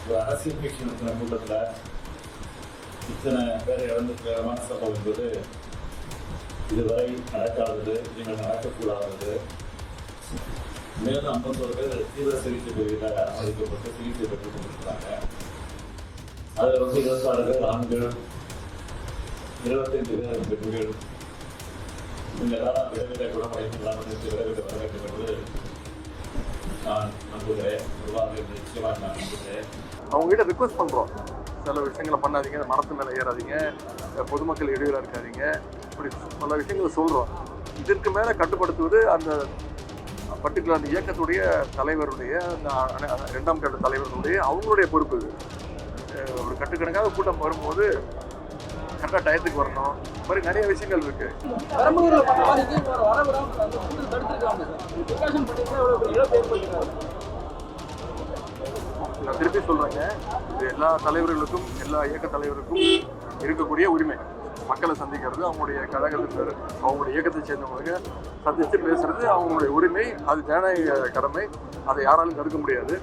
ஒரு அரசியல் கட்சி நடத்தின கூட்டத்தில் இத்தனை பேரை இழந்துக்கிறமான சம்பவம் என்பது இதுவரை நடக்காதது, நீங்கள் நடக்கக்கூடாதது. மேலும் 51 பேர் தீவிர சிகிச்சை பிரிவில் அனுமதிக்கப்பட்டு சிகிச்சை பெற்றுக் கொண்டிருக்கிறாங்க. அதில் 26 பேர் ஆண்கள், 25 பேர் பெண்கள். இந்த எல்லாரும் விரைவில் குணமடைந்துள்ளார் விரைவில் வர வேண்டும் என்று நான் நம்புகிறேன். நிர்வாகம் நிச்சயமாக நான் நம்புகிறேன். அவங்ககிட்ட ரிக்வெஸ்ட் பண்ணுறோம், சில விஷயங்களை பண்ணாதீங்க, மரத்து மேலே ஏறாதீங்க, பொதுமக்கள் இடையூறாக இருக்காதீங்க, இப்படி பல விஷயங்களை சொல்கிறோம். இதற்கு மேலே கட்டுப்படுத்துவது அந்த பர்டிகுலர் அந்த இயக்கத்துடைய தலைவருடைய, அந்த 2ஆம் கட்ட தலைவர்களுடைய அவங்களுடைய பொறுப்பு. இது ஒரு கட்டுக்கணக்காக கூட்டம் வரும்போது கரெக்டாக டயத்துக்கு வரணும். இந்த மாதிரி நிறைய விஷயங்கள் இருக்கு. நான் திருப்பி சொல்றேங்க, இது எல்லா தலைவர்களுக்கும், எல்லா இயக்க தலைவருக்கும் இருக்கக்கூடிய உரிமை. மக்களை சந்திக்கிறது, அவங்களுடைய கழகத்தினர், அவங்களுடைய இயக்கத்தை சேர்ந்தவங்களுக்கு சந்தித்து பேசுறது அவங்களுடைய உரிமை. அது ஜனநாயக கடமை, அதை யாராலும் தடுக்க முடியாது.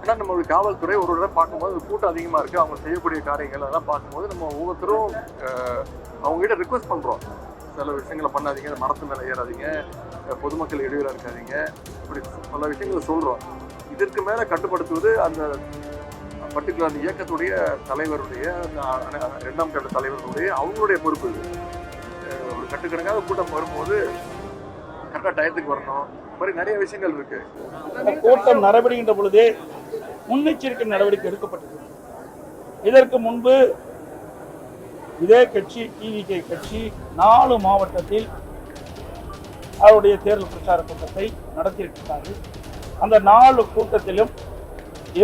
ஏன்னா நம்மளுடைய காவல்துறை ஒரு இடம் பார்க்கும்போது கூட்டம் அதிகமாக இருக்குது, அவங்க செய்யக்கூடிய காரியங்கள் அதெல்லாம் பார்க்கும்போது நம்ம ஒவ்வொருத்தரும் அவங்ககிட்ட ரிக்வெஸ்ட் பண்ணுறோம், சில விஷயங்களை பண்ணாதீங்க, மரத்து மேலே ஏறாதீங்க, பொதுமக்கள் இடையூறாக இருக்காதீங்க, இப்படி பல விஷயங்களை சொல்கிறோம். இதற்கு மேலே கட்டுப்படுத்துவது அந்த பர்டிகுலர் அந்த இயக்கத்துடைய தலைவருடைய, அந்த 2ஆம் கட்ட தலைவர்களுடைய அவங்களுடைய பொறுப்பு. இது ஒரு கட்டுக்கணக்காக கூட்டம் வரும்போது கரெக்டாக டயத்துக்கு வரணும். இந்த மாதிரி நிறைய விஷயங்கள் இருக்கு. கூட்டம் நடைபெறுகின்ற பொழுதே முன்னெச்சரிக்கை நடவடிக்கை எடுக்கப்பட்டது. இதற்கு முன்பு இதே கட்சி, டிவிகே கட்சி 4 மாவட்டத்தில் அவருடைய தேர்தல் பிரச்சார கூட்டத்தை நடத்தியிருக்கிறார்கள். அந்த 4 கூட்டத்திலும்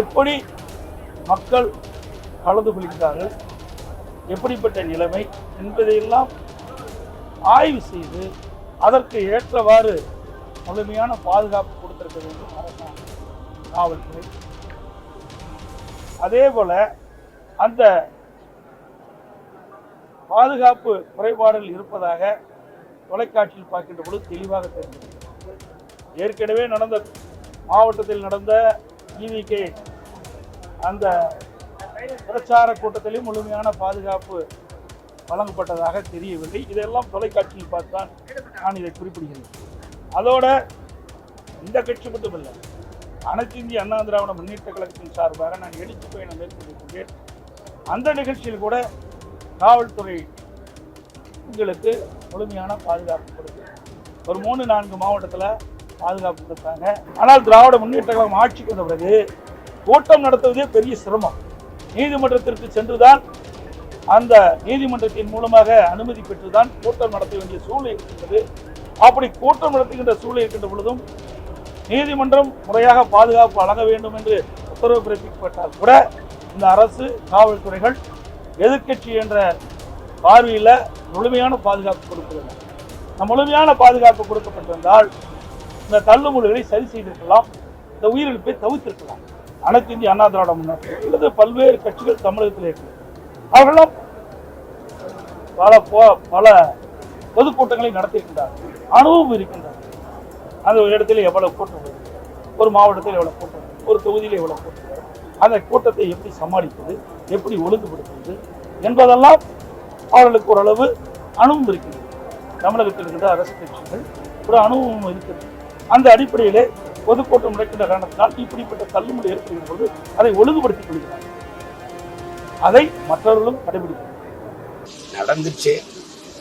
எப்படி மக்கள் கலந்து கொள்கிறார்கள், எப்படிப்பட்ட நிலைமை என்பதையெல்லாம் ஆய்வு செய்து அதற்கு ஏற்றவாறு முழுமையான பாதுகாப்பு கொடுத்திருக்க வேண்டும் அரசாங்கம், காவல்துறை. அதே போல அந்த பாதுகாப்பு குறைபாடுகள் இருப்பதாக தொலைக்காட்சியில் பார்க்கின்ற பொழுது தெளிவாக தெரிந்தது. ஏற்கனவே நடந்த மாவட்டத்தில் நடந்த டிவிகே அந்த பிரச்சார கூட்டத்திலும் முழுமையான பாதுகாப்பு வழங்கப்பட்டதாக தெரியவில்லை. இதெல்லாம் தொலைக்காட்சியில் பார்த்தான் நான் இதை குறிப்பிடுகிறேன். அதோட இந்த கட்சி மட்டுமில்லை, அனைத்து இந்திய அண்ணா திராவிட முன்னேற்ற கழகத்தின் சார்பாக நான் எழுச்சி பயணம் மேற்கொண்டிருக்கிறேன். அந்த நிகழ்ச்சியில் கூட காவல்துறை உங்களுக்கு முழுமையான பாதுகாப்பு கொடுத்து ஒரு 3-4 மாவட்டத்தில் பாதுகாப்பு கொடுத்தாங்க. ஆனால் திராவிட முன்னேற்ற கழகம் ஆட்சிக்கு வந்த பிறகு கூட்டம் நடத்துவதே பெரிய சிரமம். நீதிமன்றத்திற்கு சென்றுதான், அந்த நீதிமன்றத்தின் மூலமாக அனுமதி பெற்றுதான் கூட்டம் நடத்த வேண்டிய சூழ்நிலை இருக்கின்றது. அப்படி கூட்டம் நடத்துகின்ற சூழ்நிலை இருக்கின்ற பொழுதும் நீதிமன்றம் முறையாக பாதுகாப்பு வழங்க வேண்டும் என்று உத்தரவு பிறப்பிக்கப்பட்டால் கூட இந்த அரசு, காவல்துறைகள் எதிர்க்கட்சி என்ற பார்வையில் முழுமையான பாதுகாப்பு கொடுக்கிறது. முழுமையான பாதுகாப்பு கொடுக்கப்பட்டிருந்தால் இந்த தள்ளுமுள்ளுகளை சரி செய்திருக்கலாம், இந்த உயிரிழப்பை தவிர்த்திருக்கலாம். அனைத்து இந்திய அண்ணா திராவிட முன்னேற்ற அல்லது பல்வேறு கட்சிகள் தமிழகத்தில் இருக்கு. அவர்களும் பல பொதுக்கூட்டங்களை நடத்தியிருக்கின்றார்கள், அனுபவம் இருக்கின்றார்கள். அந்த ஒரு இடத்துல எவ்வளவு கூட்டம் வரும், ஒரு மாவட்டத்தில் எவ்வளவு கூட்டம் வரும், ஒரு தொகுதியில் எவ்வளவு கூட்டம் வரும், அந்த கூட்டத்தை எப்படி சமாளிப்பது, எப்படி ஒழுங்குபடுத்துவது என்பதெல்லாம் அவர்களுக்கு ஓரளவு அனுபவம் இருக்கின்றது. தமிழகத்தில் இருக்கின்ற அரசு கட்சிகள் ஒரு அனுபவம் இருக்கிறது. அந்த அடிப்படையிலே பொதுக்கூட்டம் நடக்கின்ற காரணத்தினால் இப்படிப்பட்ட தள்ளுமுறை ஏற்படுகிற போது அதை ஒழுங்குபடுத்திக் கொள்கிறார்கள். அதை மற்றவர்களும் கடைபிடிக்கிறார்கள். நடந்துச்சு.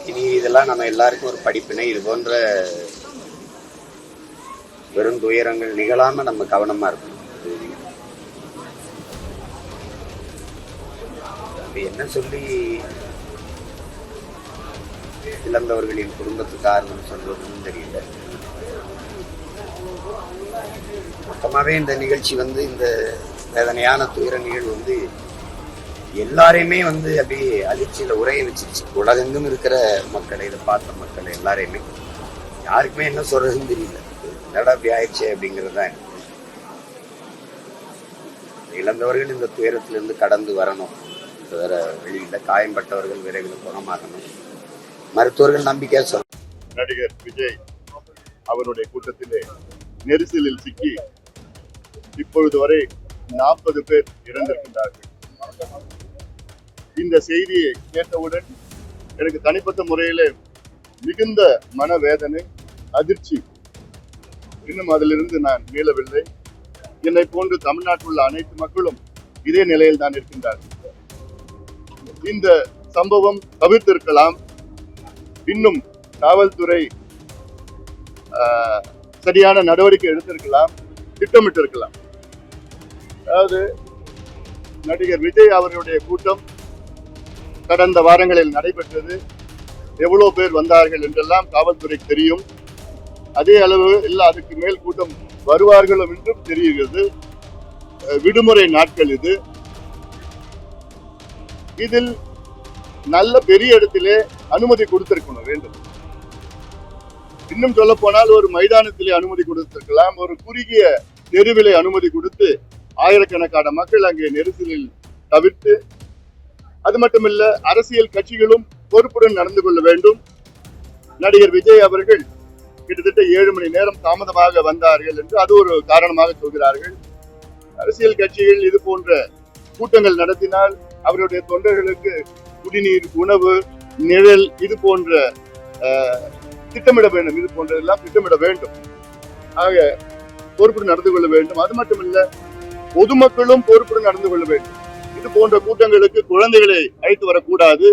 இனி இதெல்லாம் நம்ம எல்லாருக்கும் ஒரு படிப்பினை. இது போன்ற வெறும் துயரங்கள் நிகழாம நம்ம கவனமா இருக்கணும். என்ன சொல்லி இழந்தவர்களின் குடும்பத்துக்கு ஆறுதல் சொல்வதுன்னு தெரியல. மொத்தமாவே இந்த நிகழ்ச்சி இந்த வேதனையான துயர நிகழ்வு எல்லாரையுமே அப்படியே அதிர்ச்சியில உரைய வச்சிருச்சு. உலகெங்கும் இருக்கிற மக்களை, இதை பார்த்த மக்களை எல்லாரையுமே, யாருக்குமே என்ன சொல்றதுன்னு தெரியல. என்னடா அப்படி ஆயிடுச்சு அப்படிங்கிறது தான். இழந்தவர்கள் இந்த துயரத்திலிருந்து கடந்து வரணும், வேற வழியில. காயம்பட்டவர்கள் விரைவில் குணமாகணும். மருத்துவர்கள் நம்பிக்கையா சொல்ல. நடிகர் விஜய் அவருடைய கூட்டத்திலே நெரிசலில் சிக்கி இப்பொழுது வரை 40 பேர் இறந்திருக்கின்றார்கள். இந்த செய்தியை கேட்டவுடன் எனக்கு தனிப்பட்ட முறையில மிகுந்த மனவேதனை, அதிர்ச்சி. இன்னும் அதிலிருந்து நான் மீளவில்லை. என்னை போன்று தமிழ்நாட்டில் உள்ள அனைத்து மக்களும் இதே நிலையில் தான் இருக்கின்றார்கள். இந்த சம்பவம் தவிர்த்திருக்கலாம். இன்னும் காவல்துறை சரியான நடவடிக்கை எடுத்திருக்கலாம், திட்டமிட்டிருக்கலாம். அதாவது நடிகர் விஜய் அவர்களுடைய கூட்டம் கடந்த வாரங்களில் நடைபெற்றது. எவ்வளவு பேர் வந்தார்கள் என்றெல்லாம் காவல்துறைக்கு தெரியும். அதே அளவு இல்லை, அதுக்கு மேல் கூட்டம் வருவார்களும் என்றும் தெரிகிறது. விடுமுறை நாட்கள் இது. இதில் நல்ல பெரிய இடத்திலே அனுமதி கொடுத்திருக்கணும் வேண்டும். இன்னும் சொல்ல போனால் ஒரு மைதானத்திலே அனுமதி கொடுத்திருக்கலாம். ஒரு குறுகிய தெருவிலே அனுமதி கொடுத்து ஆயிரக்கணக்கான மக்கள் அங்கே நெரிசலில் தவிர்த்து, அது மட்டுமல்ல அரசியல் கட்சிகளும் பொறுப்புடன் நடந்து கொள்ள வேண்டும். நடிகர் விஜய் அவர்கள் கிட்டத்தட்ட 7 மணி நேரம் தாமதமாக வந்தார்கள் என்று அது ஒரு காரணமாக சொல்கிறார்கள். அரசியல் கட்சிகள் இது போன்ற கூட்டங்கள் நடத்தினால் அவருடைய தொண்டர்களுக்கு குடிநீர், உணவு, நிழல் இது போன்ற திட்டமிட வேண்டும். இது போன்றதெல்லாம் திட்டமிட வேண்டும். ஆக பொறுப்புடன் நடந்து கொள்ள வேண்டும். அது மட்டுமல்ல, பொதுமக்களும் பொறுப்புடன் நடந்து கொள்ள வேண்டும். இது போன்ற கூட்டங்களுக்கு குழந்தைகளை அழைத்து வரக்கூடாது,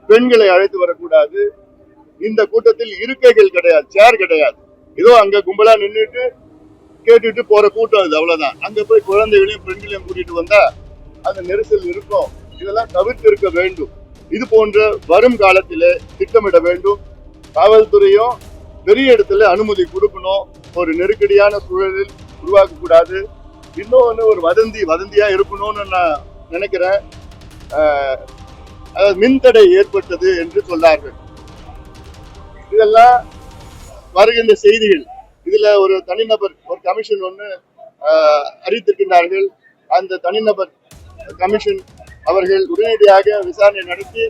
பெண்களை அழைத்து வரக்கூடாது. இந்த கூட்டத்தில் இருக்கைகள் கிடையாது, சேர் கிடையாது. ஏதோ அங்க கும்பலா நின்றுட்டு கேட்டுட்டு போற கூட்டம் இது, அவ்வளவுதான். அங்க போய் குழந்தைகளையும் பெண்களையும் கூட்டிட்டு வந்தா அந்த நெரிசல் இருக்கும். இதெல்லாம் தவிர்த்து இருக்க வேண்டும். இது போன்ற வரும் காலத்திலே திட்டமிட வேண்டும். காவல்துறையும் பெரிய இடத்துல அனுமதி கொடுக்கணும். ஒரு நெருக்கடியான சூழலில் உருவாக்க கூடாது. இன்னொன்னு ஒரு வதந்தியா இருக்கணும்னு நான் நினைக்கிறேன். மின்தடை ஏற்பட்டது என்று சொன்னார்கள். இதெல்லாம் வருகின்ற செய்திகள். இதுல ஒரு தனிநபர், ஒரு கமிஷன் ஒன்று அறிவித்திருக்கின்றார்கள். அந்த தனிநபர் கமிஷன் அவர்கள் உடனடியாக விசாரணை நடத்தி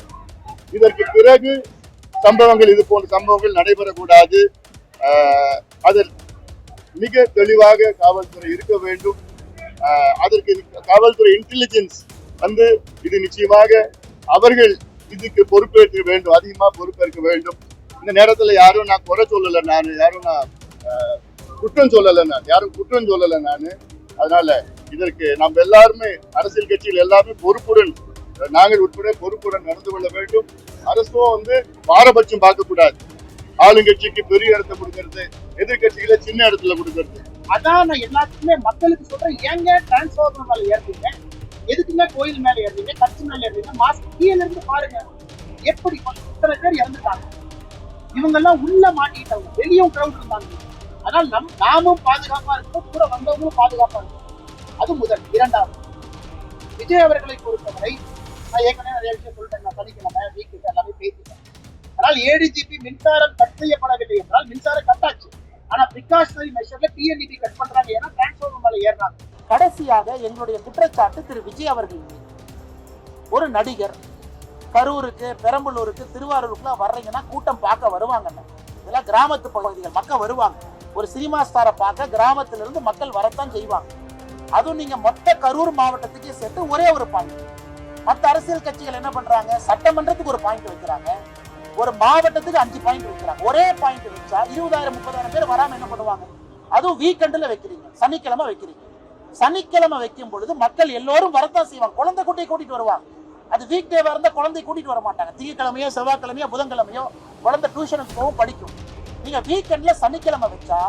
இதற்கு பிறகு சம்பவங்கள், இது போன்ற சம்பவங்கள் நடைபெறக்கூடாது. அதில் மிக தெளிவாக காவல்துறை இருக்க வேண்டும். அதற்கு காவல்துறை இன்டெலிஜென்ஸ் இது நிச்சயமாக அவர்கள் இதுக்கு பொறுப்பேற்க வேண்டும், அதிகமாக பொறுப்பேற்க வேண்டும். இந்த நேரத்தில் யாரும் நான் குறை சொல்லலை, நான் குற்றம் சொல்லலை நான். அதனால இதற்கு நம்ம எல்லாருமே, அரசியல் கட்சிகள் எல்லாருமே பொறுப்புடன், நாங்கள் உட்பட பொறுப்புடன் நடந்து கொள்ள வேண்டும். அரசும் பாரபட்சம் பார்க்க கூடாது. ஆளுங்கட்சிக்கு பெரிய இடத்தை கொடுக்கறது, எதிர்கட்சிகளை சின்ன இடத்துல கொடுக்கறது. அதான் நான் எல்லாத்துக்குமே மக்களுக்கு சொல்றேன். ஏங்க டிரான்ஸ்ஃபார்மர் மேல ஏறுறீங்க, எதுக்குங்க கோயில் மேல ஏறுறீங்க, கட்சி மேல ஏறுறீங்க? மாஸ்க் கீழே இருந்து பாருங்க, எப்படி இத்தனை பேர் இறந்துட்டாங்க. இவங்க எல்லாம் உள்ள மாட்டிக்கிட்டாங்க, வெளியும் கிரௌண்ட் இருந்தாங்க. அதனால நாமும் பாதுகாப்பா இருக்கணும், கூட வந்தவங்களும் பாதுகாப்பா இருக்கணும். அது முதல். இரண்டாவது, விஜய் அவர்களை பொறுத்தவரை நான் ஏற்கனவே நிறைய விஷயம் சொல்லிட்டேன். நான் சனிக்கிழமை வீக்கு எல்லாமே பேசிட்டேன். ஆனால் ஏடிஜிபி மின்சாரம் கட் செய்யப்படவில்லை என்றால் மின்சாரம் கட்டாச்சு. ஆனா பிரிகாஷனரி மெஷர்ல டிஎன்இபி கட் பண்றாங்க, ஏன்னா டிரான்ஸ்ஃபார்மர் மேல ஏறாங்க. கடைசியாக எங்களுடைய குற்றச்சாட்டு திரு விஜய் அவர்கள் மீது. ஒரு நடிகர் கரூருக்கு, பெரம்பலூருக்கு, திருவாரூருக்குலாம் வர்றீங்கன்னா கூட்டம் பார்க்க வருவாங்க. இதெல்லாம் கிராமத்து பகுதிகள், மக்கள் வருவாங்க. ஒரு சினிமா ஸ்டாரை பார்க்க கிராமத்திலிருந்து மக்கள் வரத்தான் செய்வாங்க. அதுவும் நீங்க மொத்த கரூர் மாவட்டத்துக்கே சேர்த்து ஒரே ஒரு பாயிண்ட். மற்ற அரசியல் கட்சிகள் என்ன பண்றாங்க, சட்டமன்றத்துக்கு ஒரு பாயிண்ட் வைக்கிறாங்க, ஒரு மாவட்டத்துக்கு 5 பாயிண்ட் வைக்கிறாங்க. ஒரே பாயிண்ட் வச்சா 20,000-30,000 பேர் வராம என்ன பண்ணுவாங்க? அதுவும் வீக்கெண்ட்ல வைக்கிறீங்க, சனிக்கிழமை வைக்கிறீங்க. சனிக்கிழமை வைக்கும் பொழுது மக்கள் எல்லோரும் வரத்தான் செய்வாங்க. குழந்தை குட்டியை கூட்டிட்டு வருவாங்க. அது வீக் டேவா இருந்தா குழந்தை கூட்டிட்டு வர மாட்டாங்க. திங்கக்கிழமையோ செவ்வாய்க்கிழமையோ புதன்கிழமையோ குழந்தை டியூஷனுக்கு போகும், படிக்கும். நீங்க வீக்கெண்ட்ல சனிக்கிழமை வச்சா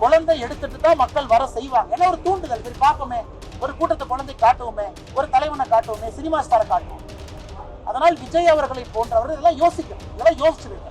குழந்தை எடுத்துட்டு தான் மக்கள் வர செய்வாங்க. ஏன்னா ஒரு தூண்டுதல், சரி பார்ப்போமே, ஒரு கூட்டத்தை குழந்தை காட்டுவோமே, ஒரு தலைவனை காட்டுவோமே, சினிமா ஸ்டாரை காட்டுவோம். அதனால் விஜய் அவர்களை போன்றவர்கள் இதெல்லாம் யோசிக்கணும், இதெல்லாம் யோசிச்சிருக்க.